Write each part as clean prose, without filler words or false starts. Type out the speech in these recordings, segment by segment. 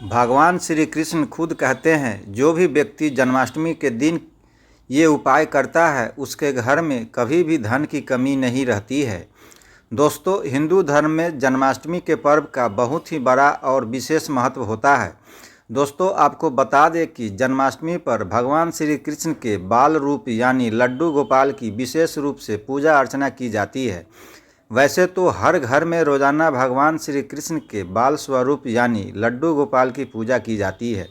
भगवान श्री कृष्ण खुद कहते हैं, जो भी व्यक्ति जन्माष्टमी के दिन ये उपाय करता है उसके घर में कभी भी धन की कमी नहीं रहती है। दोस्तों, हिंदू धर्म में जन्माष्टमी के पर्व का बहुत ही बड़ा और विशेष महत्व होता है। दोस्तों, आपको बता दें कि जन्माष्टमी पर भगवान श्री कृष्ण के बाल रूप यानी लड्डू गोपाल की विशेष रूप से पूजा अर्चना की जाती है। वैसे तो हर घर में रोजाना भगवान श्री कृष्ण के बाल स्वरूप यानी लड्डू गोपाल की पूजा की जाती है,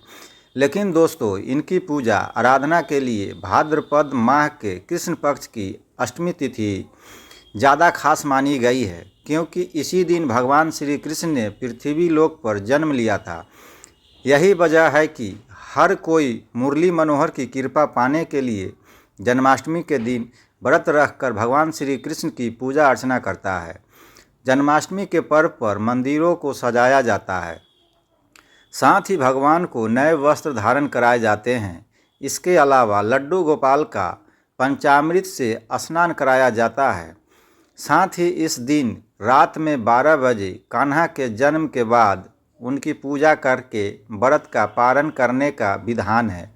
लेकिन दोस्तों इनकी पूजा आराधना के लिए भाद्रपद माह के कृष्ण पक्ष की अष्टमी तिथि ज़्यादा खास मानी गई है, क्योंकि इसी दिन भगवान श्री कृष्ण ने पृथ्वी लोक पर जन्म लिया था। यही वजह है कि हर कोई मुरली मनोहर की कृपा पाने के लिए जन्माष्टमी के दिन व्रत रखकर भगवान श्री कृष्ण की पूजा अर्चना करता है। जन्माष्टमी के पर्व पर मंदिरों को सजाया जाता है, साथ ही भगवान को नए वस्त्र धारण कराए जाते हैं। इसके अलावा लड्डू गोपाल का पंचामृत से स्नान कराया जाता है। साथ ही इस दिन रात में 12 बजे कान्हा के जन्म के बाद उनकी पूजा करके व्रत का पारण करने का विधान है।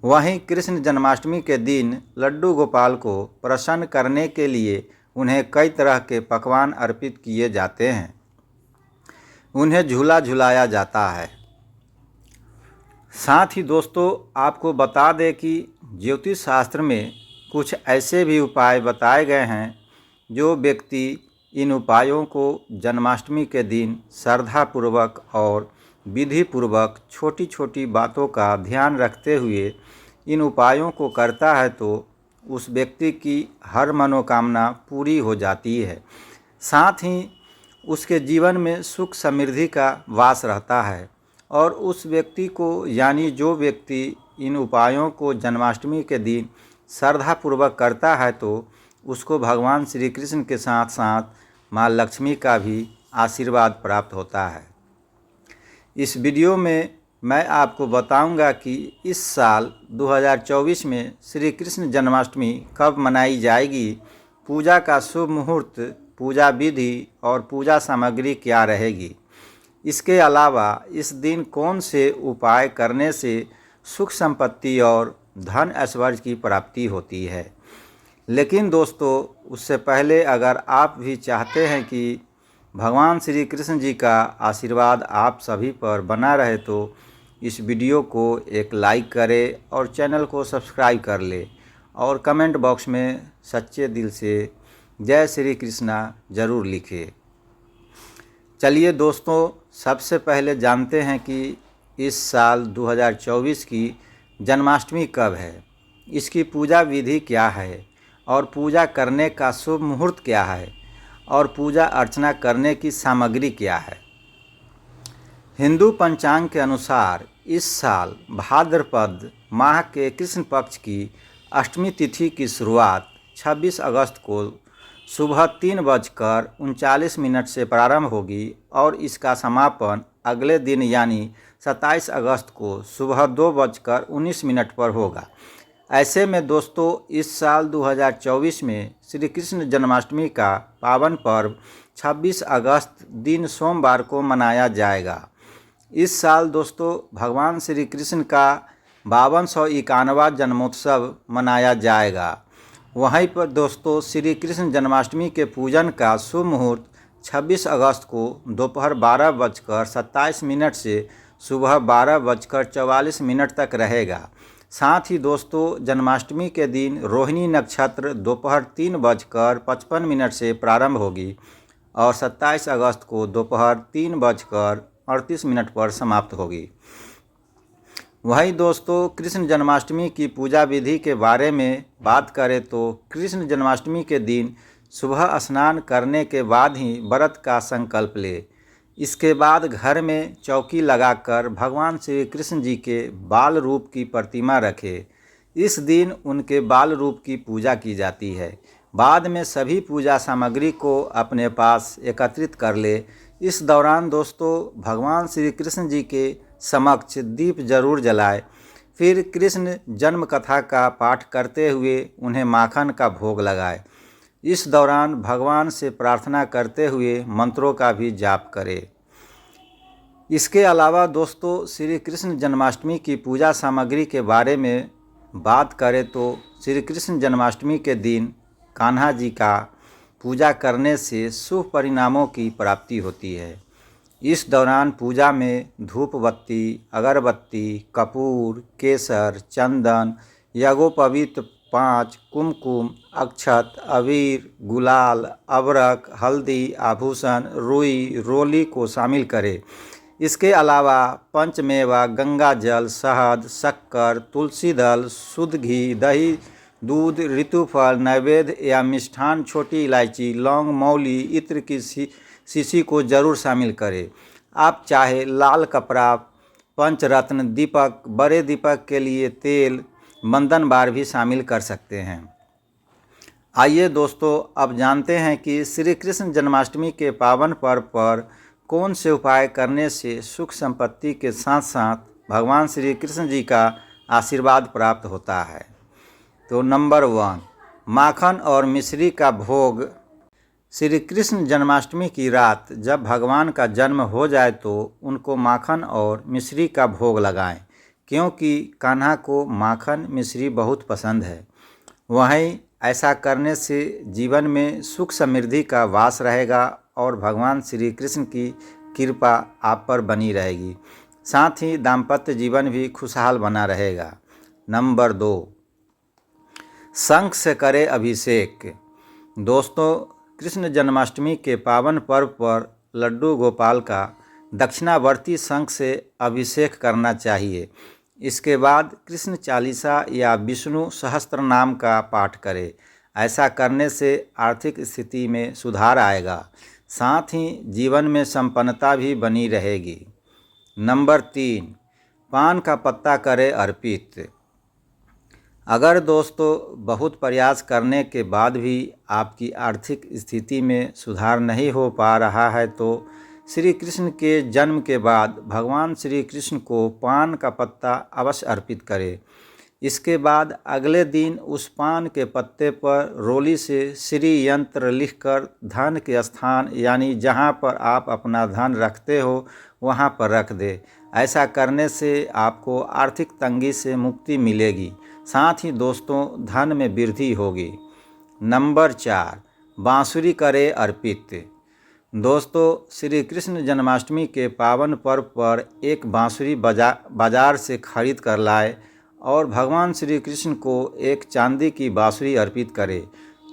वहीं कृष्ण जन्माष्टमी के दिन लड्डू गोपाल को प्रसन्न करने के लिए उन्हें कई तरह के पकवान अर्पित किए जाते हैं। उन्हें झूला झुलाया जाता है। साथ ही दोस्तों, आपको बता दें कि ज्योतिष शास्त्र में कुछ ऐसे भी उपाय बताए गए हैं जो व्यक्ति इन उपायों को जन्माष्टमी के दिन श्रद्धापूर्वक और विधिपूर्वक छोटी छोटी बातों का ध्यान रखते हुए इन उपायों को करता है तो उस व्यक्ति की हर मनोकामना पूरी हो जाती है। साथ ही उसके जीवन में सुख समृद्धि का वास रहता है और उस व्यक्ति को यानी जो व्यक्ति इन उपायों को जन्माष्टमी के दिन श्रद्धापूर्वक करता है तो उसको भगवान श्री कृष्ण के साथ साथ माँ लक्ष्मी का भी आशीर्वाद प्राप्त होता है। इस वीडियो में मैं आपको बताऊंगा कि इस साल 2024 में श्री कृष्ण जन्माष्टमी कब मनाई जाएगी, पूजा का शुभ मुहूर्त, पूजा विधि और पूजा सामग्री क्या रहेगी। इसके अलावा इस दिन कौन से उपाय करने से सुख संपत्ति और धन ऐश्वर्य की प्राप्ति होती है। लेकिन दोस्तों, उससे पहले अगर आप भी चाहते हैं कि भगवान श्री कृष्ण जी का आशीर्वाद आप सभी पर बना रहे तो इस वीडियो को एक लाइक करें और चैनल को सब्सक्राइब कर ले और कमेंट बॉक्स में सच्चे दिल से जय श्री कृष्णा ज़रूर लिखें। चलिए दोस्तों, सबसे पहले जानते हैं कि इस साल 2024 की जन्माष्टमी कब है, इसकी पूजा विधि क्या है और पूजा करने का शुभ मुहूर्त क्या है और पूजा अर्चना करने की सामग्री क्या है। हिंदू पंचांग के अनुसार इस साल भाद्रपद माह के कृष्ण पक्ष की अष्टमी तिथि की शुरुआत 26 अगस्त को सुबह 3:39 से प्रारंभ होगी और इसका समापन अगले दिन यानी 27 अगस्त को सुबह 2:19 पर होगा। ऐसे में दोस्तों, इस साल 2024 में श्री कृष्ण जन्माष्टमी का पावन पर्व 26 अगस्त दिन सोमवार को मनाया जाएगा। इस साल दोस्तों भगवान श्री कृष्ण का 5291वां जन्मोत्सव मनाया जाएगा। वहीं पर दोस्तों श्री कृष्ण जन्माष्टमी के पूजन का शुभ मुहूर्त 26 अगस्त को दोपहर 12:27 से सुबह 12:44 तक रहेगा। साथ ही दोस्तों, जन्माष्टमी के दिन रोहिणी नक्षत्र दोपहर 3:55 से प्रारंभ होगी और 27 अगस्त को दोपहर 3:38 पर समाप्त होगी। वहीं दोस्तों, कृष्ण जन्माष्टमी की पूजा विधि के बारे में बात करें तो कृष्ण जन्माष्टमी के दिन सुबह स्नान करने के बाद ही व्रत का संकल्प ले। इसके बाद घर में चौकी लगाकर भगवान श्री कृष्ण जी के बाल रूप की प्रतिमा रखे। इस दिन उनके बाल रूप की पूजा की जाती है। बाद में सभी पूजा सामग्री को अपने पास एकत्रित कर ले। इस दौरान दोस्तों भगवान श्री कृष्ण जी के समक्ष दीप जरूर जलाए। फिर कृष्ण जन्म कथा का पाठ करते हुए उन्हें माखन का भोग लगाए। इस दौरान भगवान से प्रार्थना करते हुए मंत्रों का भी जाप करें। इसके अलावा दोस्तों श्री कृष्ण जन्माष्टमी की पूजा सामग्री के बारे में बात करें तो श्री कृष्ण जन्माष्टमी के दिन कान्हा जी का पूजा करने से शुभ परिणामों की प्राप्ति होती है। इस दौरान पूजा में धूप बत्ती, अगरबत्ती, कपूर, केसर, चंदन, यज्ञोपवीत 5, कुमकुम, अक्षत, अबीर, गुलाल, अबरक, हल्दी, आभूषण, रुई, रोली को शामिल करें। इसके अलावा पंचमेवा, गंगा जल, शहद, शक्कर, तुलसी दल, शुद्ध घी, दही, दूध, ऋतुफल, नैवेद्य या मिष्ठान, छोटी इलायची, लौंग, मौली, इत्र की शीशी को जरूर शामिल करें। आप चाहे लाल कपड़ा, पंचरत्न, दीपक, बड़े दीपक के लिए तेल, बंधन बार भी शामिल कर सकते हैं। आइए दोस्तों अब जानते हैं कि श्री कृष्ण जन्माष्टमी के पावन पर्व पर कौन से उपाय करने से सुख संपत्ति के साथ साथ भगवान श्री कृष्ण जी का आशीर्वाद प्राप्त होता है। तो नंबर 1, माखन और मिश्री का भोग। श्री कृष्ण जन्माष्टमी की रात जब भगवान का जन्म हो जाए तो उनको माखन और मिश्री का भोग लगाएं, क्योंकि कान्हा को माखन मिश्री बहुत पसंद है। वहीं ऐसा करने से जीवन में सुख समृद्धि का वास रहेगा और भगवान श्री कृष्ण की कृपा आप पर बनी रहेगी। साथ ही दाम्पत्य जीवन भी खुशहाल बना रहेगा। नंबर 2, शंख से करें अभिषेक। दोस्तों कृष्ण जन्माष्टमी के पावन पर्व पर लड्डू गोपाल का दक्षिणावर्ती शंख से अभिषेक करना चाहिए। इसके बाद कृष्ण चालीसा या विष्णु सहस्त्र नाम का पाठ करें। ऐसा करने से आर्थिक स्थिति में सुधार आएगा, साथ ही जीवन में संपन्नता भी बनी रहेगी। नंबर 3, पान का पत्ता करें अर्पित। अगर दोस्तों बहुत प्रयास करने के बाद भी आपकी आर्थिक स्थिति में सुधार नहीं हो पा रहा है तो श्री कृष्ण के जन्म के बाद भगवान श्री कृष्ण को पान का पत्ता अवश्य अर्पित करें। इसके बाद अगले दिन उस पान के पत्ते पर रोली से श्री यंत्र लिखकर धन के स्थान यानी जहां पर आप अपना धन रखते हो वहां पर रख दे। ऐसा करने से आपको आर्थिक तंगी से मुक्ति मिलेगी, साथ ही दोस्तों धन में वृद्धि होगी। नंबर 4, बांसुरी करें अर्पित। दोस्तों श्री कृष्ण जन्माष्टमी के पावन पर्व पर एक बांसुरी बाजार से खरीद कर लाए और भगवान श्री कृष्ण को एक चांदी की बांसुरी अर्पित करें।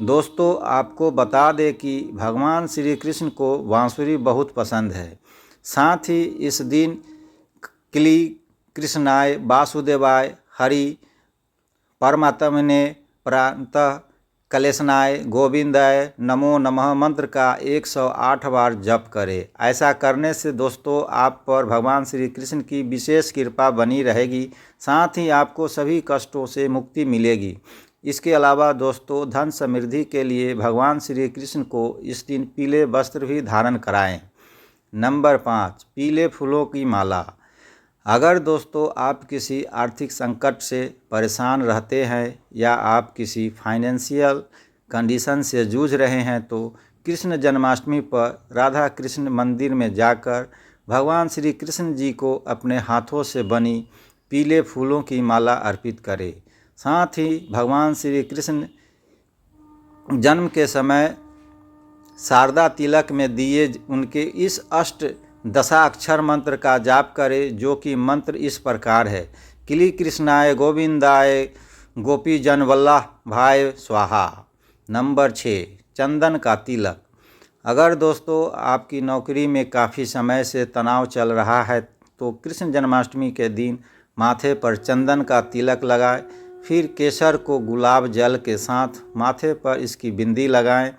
दोस्तों आपको बता दें कि भगवान श्री कृष्ण को बांसुरी बहुत पसंद है। साथ ही इस दिन क्ली कृष्णाय वासुदेवाय हरि परमात्मने प्रातः कलेशनाय गोविंदाय नमो नमः मंत्र का 108 बार जप करें। ऐसा करने से दोस्तों आप पर भगवान श्री कृष्ण की विशेष कृपा बनी रहेगी, साथ ही आपको सभी कष्टों से मुक्ति मिलेगी। इसके अलावा दोस्तों धन समृद्धि के लिए भगवान श्री कृष्ण को इस दिन पीले वस्त्र भी धारण कराएं। नंबर 5, पीले फूलों की माला। अगर दोस्तों आप किसी आर्थिक संकट से परेशान रहते हैं या आप किसी फाइनेंशियल कंडीशन से जूझ रहे हैं तो कृष्ण जन्माष्टमी पर राधा कृष्ण मंदिर में जाकर भगवान श्री कृष्ण जी को अपने हाथों से बनी पीले फूलों की माला अर्पित करें। साथ ही भगवान श्री कृष्ण जन्म के समय शारदा तिलक में दिए उनके इस दशाक्षर मंत्र का जाप करें, जो कि मंत्र इस प्रकार है। क्ली कृष्णाय गोविंदाय गोपी जन वल्लभाय स्वाहा। नंबर 6, चंदन का तिलक। अगर दोस्तों आपकी नौकरी में काफ़ी समय से तनाव चल रहा है तो कृष्ण जन्माष्टमी के दिन माथे पर चंदन का तिलक लगाएं, फिर केसर को गुलाब जल के साथ माथे पर इसकी बिंदी लगाएं।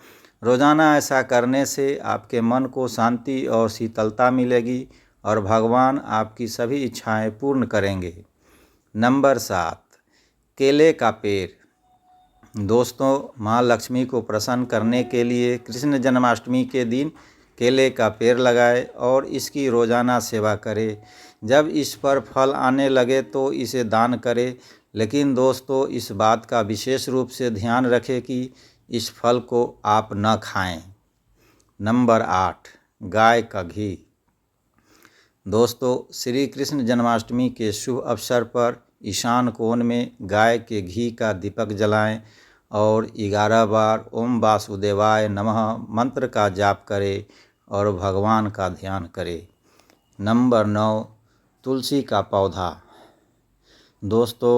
रोज़ाना ऐसा करने से आपके मन को शांति और शीतलता मिलेगी और भगवान आपकी सभी इच्छाएं पूर्ण करेंगे। नंबर 7, केले का पेड़। दोस्तों माँ लक्ष्मी को प्रसन्न करने के लिए कृष्ण जन्माष्टमी के दिन केले का पेड़ लगाएं और इसकी रोज़ाना सेवा करें। जब इस पर फल आने लगे तो इसे दान करें, लेकिन दोस्तों इस बात का विशेष रूप से ध्यान रखें कि इस फल को आप न खाएं। नंबर 8, गाय का घी। दोस्तों, श्री कृष्ण जन्माष्टमी के शुभ अवसर पर ईशान कोण में गाय के घी का दीपक जलाएं और 11 बार ओम वासुदेवाय नमः मंत्र का जाप करें और भगवान का ध्यान करें। नंबर 9, तुलसी का पौधा। दोस्तों,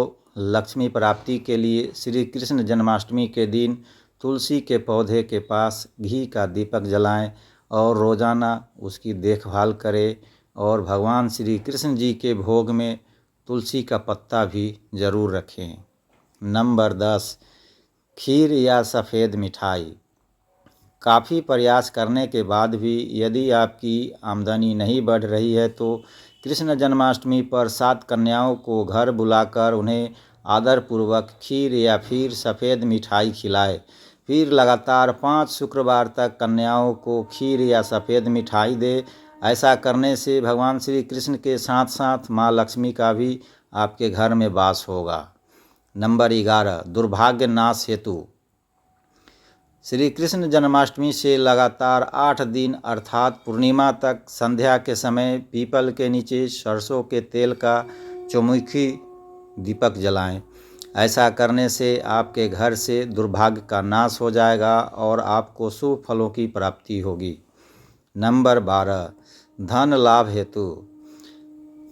लक्ष्मी प्राप्ति के लिए श्री कृष्ण जन्माष्टमी के दिन तुलसी के पौधे के पास घी का दीपक जलाएं और रोज़ाना उसकी देखभाल करें और भगवान श्री कृष्ण जी के भोग में तुलसी का पत्ता भी ज़रूर रखें। नंबर 10, खीर या सफ़ेद मिठाई। काफ़ी प्रयास करने के बाद भी यदि आपकी आमदनी नहीं बढ़ रही है तो कृष्ण जन्माष्टमी पर 7 कन्याओं को घर बुलाकर उन्हें आदरपूर्वक खीर या फिर सफ़ेद मिठाई खिलाए। फिर लगातार 5 शुक्रवार तक कन्याओं को खीर या सफ़ेद मिठाई दे। ऐसा करने से भगवान श्री कृष्ण के साथ साथ माँ लक्ष्मी का भी आपके घर में वास होगा। नंबर 11, दुर्भाग्य नाश हेतु। श्री कृष्ण जन्माष्टमी से लगातार 8 दिन अर्थात पूर्णिमा तक संध्या के समय पीपल के नीचे सरसों के तेल का चौमुखी दीपक जलाएं। ऐसा करने से आपके घर से दुर्भाग्य का नाश हो जाएगा और आपको शुभ फलों की प्राप्ति होगी। नंबर 12, धन लाभ हेतु।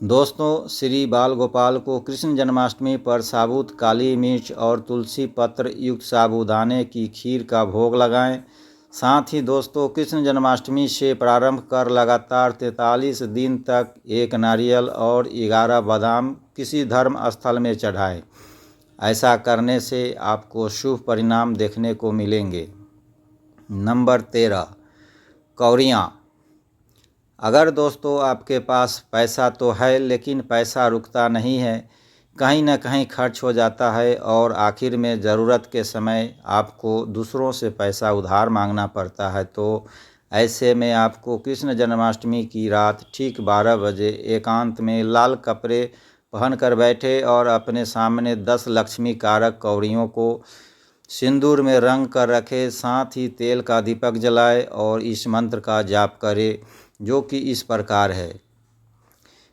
दोस्तों, श्री बाल गोपाल को कृष्ण जन्माष्टमी पर साबुत काली मिर्च और तुलसी पत्र युक्त साबूदाने की खीर का भोग लगाएं। साथ ही दोस्तों, कृष्ण जन्माष्टमी से प्रारंभ कर लगातार 43 दिन तक 1 नारियल और 11 बादाम किसी धर्म स्थल में चढ़ाएं। ऐसा करने से आपको शुभ परिणाम देखने को मिलेंगे। नंबर 13, कौड़ियाँ। अगर दोस्तों आपके पास पैसा तो है लेकिन पैसा रुकता नहीं है, कहीं ना कहीं खर्च हो जाता है और आखिर में ज़रूरत के समय आपको दूसरों से पैसा उधार मांगना पड़ता है, तो ऐसे में आपको कृष्ण जन्माष्टमी की रात ठीक 12 बजे एकांत में लाल कपड़े पहनकर बैठे और अपने सामने 10 लक्ष्मी कारक कौड़ियों को सिंदूर में रंग कर रखे। साथ ही तेल का दीपक जलाए और इस मंत्र का जाप करे, जो कि इस प्रकार है।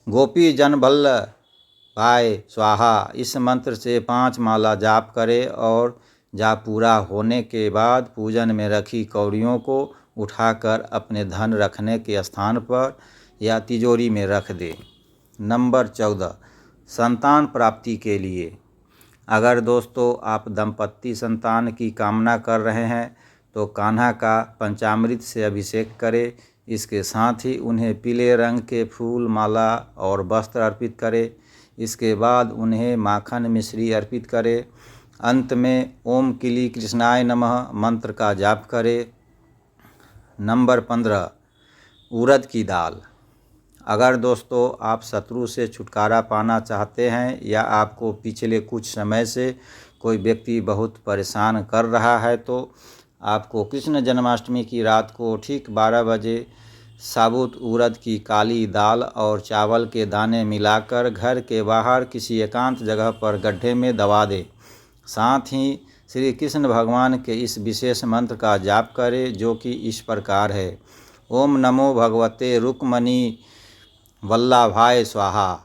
गोपी जन वल्लभाय स्वाहा। इस मंत्र से 5 माला जाप करें और जाप पूरा होने के बाद पूजन में रखी कौड़ियों को उठाकर अपने धन रखने के स्थान पर या तिजोरी में रख दें। नंबर 14, संतान प्राप्ति के लिए। अगर दोस्तों आप दंपत्ति संतान की कामना कर रहे हैं तो कान्हा का पंचामृत से अभिषेक करें। इसके साथ ही उन्हें पीले रंग के फूल, माला और वस्त्र अर्पित करें। इसके बाद उन्हें माखन मिश्री अर्पित करें। अंत में ओम किली कृष्णाय नमः मंत्र का जाप करें। नंबर 15, उड़द की दाल। अगर दोस्तों आप शत्रु से छुटकारा पाना चाहते हैं या आपको पिछले कुछ समय से कोई व्यक्ति बहुत परेशान कर रहा है तो आपको कृष्ण जन्माष्टमी की रात को ठीक 12 बजे साबुत उड़द की काली दाल और चावल के दाने मिलाकर घर के बाहर किसी एकांत जगह पर गड्ढे में दबा दें। साथ ही श्री कृष्ण भगवान के इस विशेष मंत्र का जाप करें, जो कि इस प्रकार है। ओम नमो भगवते रुक्मणी वल्लभाय स्वाहा।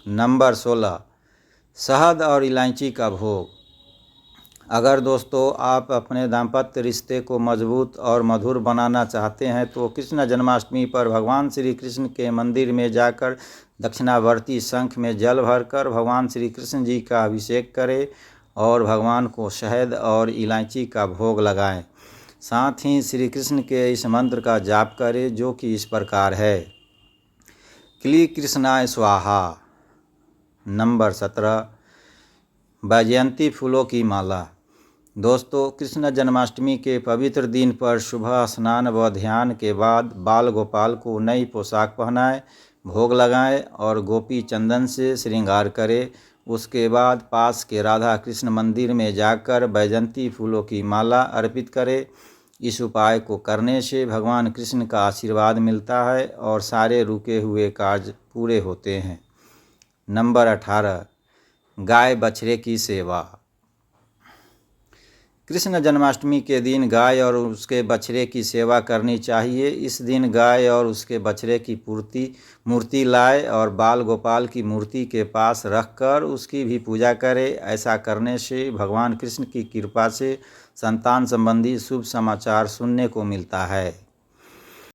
नंबर 16, शहद और इलायची का भोग। अगर दोस्तों आप अपने दाम्पत्य रिश्ते को मजबूत और मधुर बनाना चाहते हैं तो कृष्ण जन्माष्टमी पर भगवान श्री कृष्ण के मंदिर में जाकर दक्षिणावर्ती शंख में जल भरकर भगवान श्री कृष्ण जी का अभिषेक करें और भगवान को शहद और इलायची का भोग लगाएं। साथ ही श्री कृष्ण के इस मंत्र का जाप करें, जो कि इस प्रकार है। क्ली कृष्णाय स्वाहा। नंबर 17, वैजयंती फूलों की माला। दोस्तों, कृष्ण जन्माष्टमी के पवित्र दिन पर सुबह स्नान व ध्यान के बाद बाल गोपाल को नई पोशाक पहनाएं, भोग लगाएं और गोपी चंदन से श्रृंगार करें। उसके बाद पास के राधा कृष्ण मंदिर में जाकर वैजयंती फूलों की माला अर्पित करें। इस उपाय को करने से भगवान कृष्ण का आशीर्वाद मिलता है और सारे रुके हुए कार्य पूरे होते हैं। नंबर 18, गाय बछड़े की सेवा। कृष्ण जन्माष्टमी के दिन गाय और उसके बछड़े की सेवा करनी चाहिए। इस दिन गाय और उसके बछड़े की मूर्ति लाए और बाल गोपाल की मूर्ति के पास रखकर उसकी भी पूजा करें। ऐसा करने से भगवान कृष्ण की कृपा से संतान संबंधी शुभ समाचार सुनने को मिलता है।